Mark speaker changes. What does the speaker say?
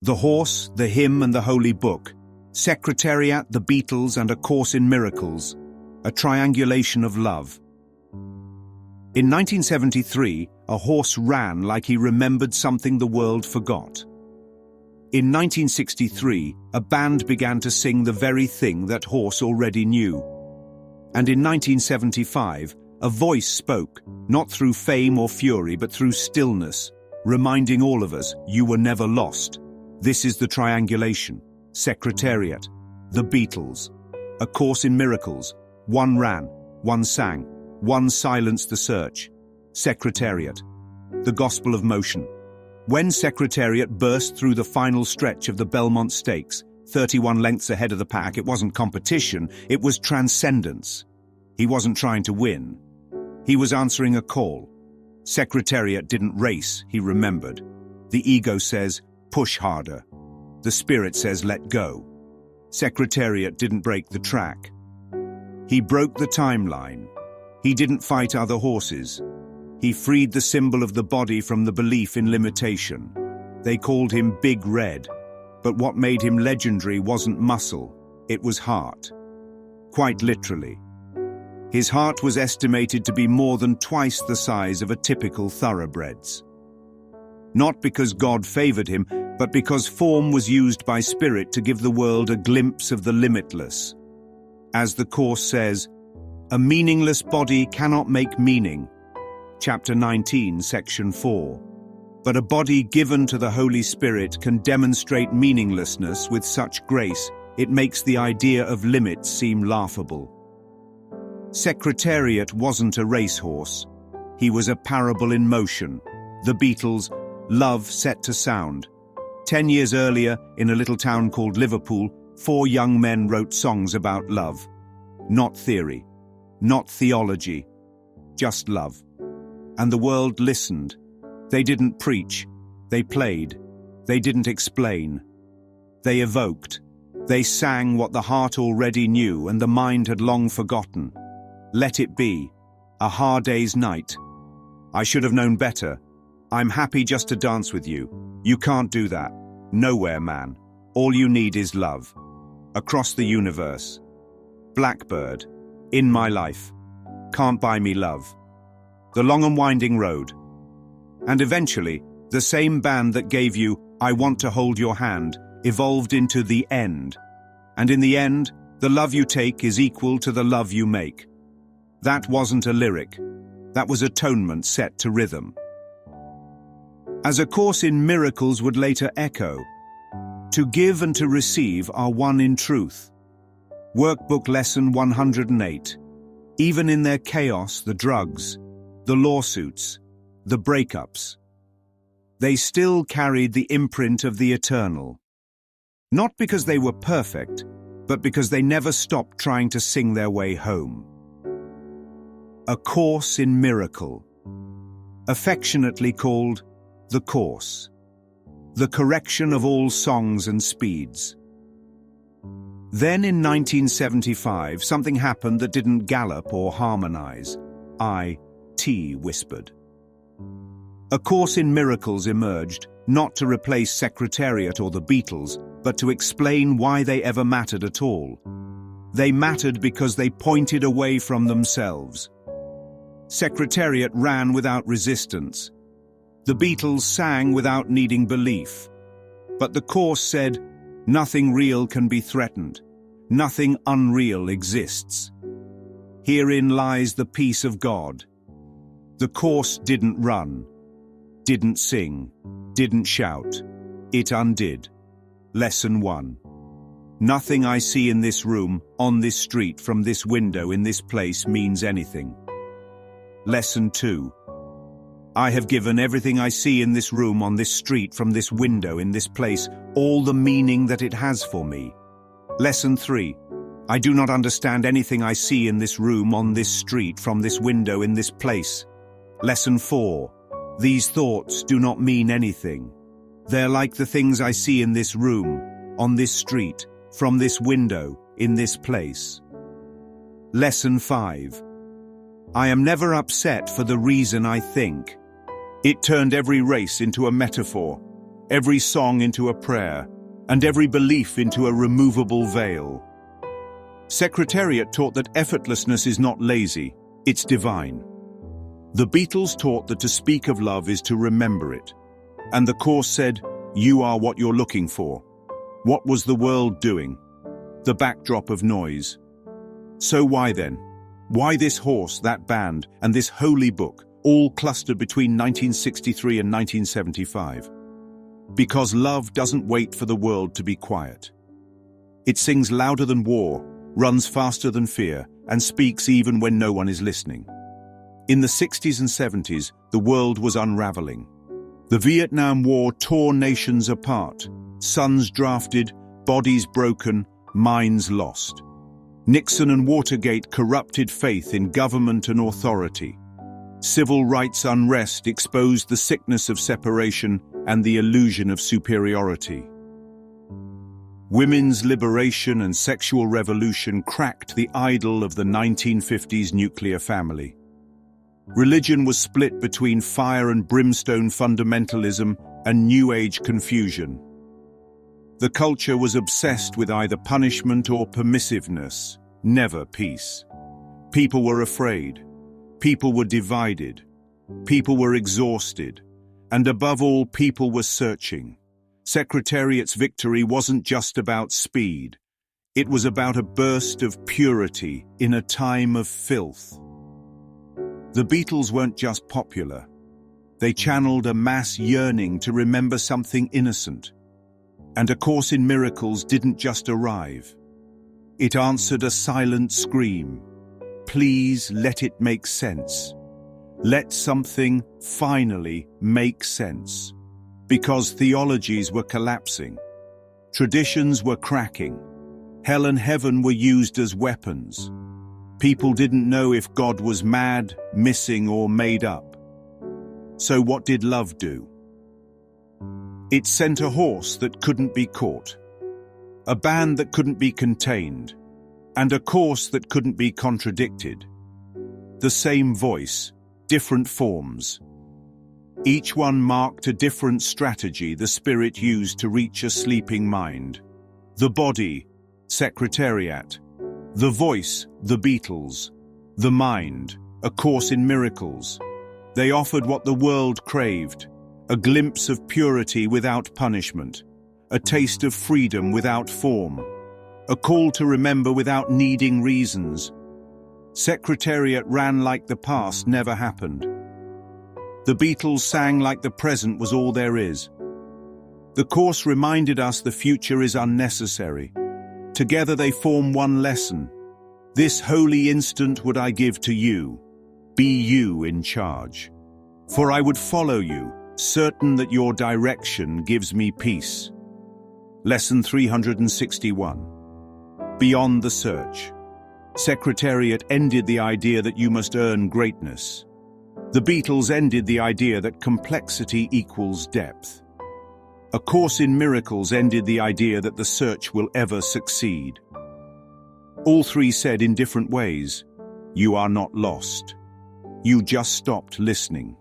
Speaker 1: The Horse, the Hymn and the Holy Book, Secretariat, the Beatles and A Course in Miracles, a triangulation of love. In 1973, a horse ran like he remembered something the world forgot. In 1963, a band began to sing the very thing that horse already knew. And in 1975, a voice spoke, not through fame or fury, but through stillness, reminding all of us, you were never lost. This is the triangulation, Secretariat, the Beatles, A Course in Miracles, one ran, one sang, one silenced the search, Secretariat, the Gospel of Motion. When Secretariat burst through the final stretch of the Belmont Stakes, 31 lengths ahead of the pack, it wasn't competition, it was transcendence. He wasn't trying to win. He was answering a call. Secretariat didn't race, he remembered. The ego says, push harder. The spirit says, let go. Secretariat didn't break the track. He broke the timeline. He didn't fight other horses. He freed the symbol of the body from the belief in limitation. They called him Big Red, but what made him legendary wasn't muscle, it was heart. Quite literally. His heart was estimated to be more than twice the size of a typical thoroughbred's. Not because God favored him, but because form was used by spirit to give the world a glimpse of the limitless. As the Course says, a meaningless body cannot make meaning. Chapter 19, Section 4. But a body given to the Holy Spirit can demonstrate meaninglessness with such grace, it makes the idea of limits seem laughable. Secretariat wasn't a racehorse. He was a parable in motion. The Beatles, love set to sound. 10 years earlier, in a little town called Liverpool, 4 young men wrote songs about love. Not theory, not theology, just love. And the world listened. They didn't preach, they played. They didn't explain. They evoked. They sang what the heart already knew and the mind had long forgotten. Let it be. A hard day's night. I should have known better. I'm happy just to dance with you. You can't do that. Nowhere, man. All you need is love. Across the universe. Blackbird. In my life. Can't buy me love. The long and winding road. And eventually, the same band that gave you I Want to Hold Your Hand evolved into The End. And in the end, the love you take is equal to the love you make. That wasn't a lyric. That was atonement set to rhythm. As A Course in Miracles would later echo, to give and to receive are one in truth. Workbook Lesson 108. Even in their chaos, the drugs, the lawsuits, the breakups, they still carried the imprint of the eternal. Not because they were perfect, but because they never stopped trying to sing their way home. A Course in Miracle, affectionately called The Course, the correction of all songs and speeds. Then in 1975, something happened that didn't gallop or harmonize. I.T. whispered. A Course in Miracles emerged, not to replace Secretariat or the Beatles, but to explain why they ever mattered at all. They mattered because they pointed away from themselves. Secretariat ran without resistance. The Beatles sang without needing belief. But the Course said, nothing real can be threatened. Nothing unreal exists. Herein lies the peace of God. The Course didn't run, didn't sing, didn't shout. It undid. Lesson 1. Nothing I see in this room, on this street, from this window, in this place means anything. Lesson 2. I have given everything I see in this room, on this street, from this window, in this place, all the meaning that it has for me. Lesson 3. I do not understand anything I see in this room, on this street, from this window, in this place. Lesson 4. These thoughts do not mean anything. They're like the things I see in this room, on this street, from this window, in this place. Lesson 5. I am never upset for the reason I think. It turned every race into a metaphor, every song into a prayer, and every belief into a removable veil. Secretariat taught that effortlessness is not lazy, it's divine. The Beatles taught that to speak of love is to remember it. And the course said, you are what you're looking for. What was the world doing? The backdrop of noise. So why then? Why this horse, that band, and this holy book, all clustered between 1963 and 1975? Because love doesn't wait for the world to be quiet. It sings louder than war, runs faster than fear, and speaks even when no one is listening. In the 60s and 70s, the world was unraveling. The Vietnam War tore nations apart, sons drafted, bodies broken, minds lost. Nixon and Watergate corrupted faith in government and authority. Civil rights unrest exposed the sickness of separation and the illusion of superiority. Women's liberation and sexual revolution cracked the idol of the 1950s nuclear family. Religion was split between fire and brimstone fundamentalism and New Age confusion. The culture was obsessed with either punishment or permissiveness, never peace. People were afraid. People were divided. People were exhausted. And above all, people were searching. Secretariat's victory wasn't just about speed. It was about a burst of purity in a time of filth. The Beatles weren't just popular. They channeled a mass yearning to remember something innocent. And A Course in Miracles didn't just arrive. It answered a silent scream. Please let it make sense. Let something finally make sense. Because theologies were collapsing. Traditions were cracking. Hell and heaven were used as weapons. People didn't know if God was mad, missing, or made up. So what did love do? It sent a horse that couldn't be caught, a band that couldn't be contained, and a course that couldn't be contradicted. The same voice, different forms. Each one marked a different strategy the spirit used to reach a sleeping mind. The body, Secretariat. The voice, the Beatles. The mind, A Course in Miracles. They offered what the world craved, a glimpse of purity without punishment, a taste of freedom without form, a call to remember without needing reasons. Secretariat ran like the past never happened. The Beatles sang like the present was all there is. The course reminded us the future is unnecessary. Together they form one lesson. This holy instant would I give to you. Be you in charge. For I would follow you, certain that your direction gives me peace. Lesson 361. Beyond the search. Secretariat ended the idea that you must earn greatness. The Beatles ended the idea that complexity equals depth. A Course in Miracles ended the idea that the search will ever succeed. All three said in different ways, you are not lost. You just stopped listening.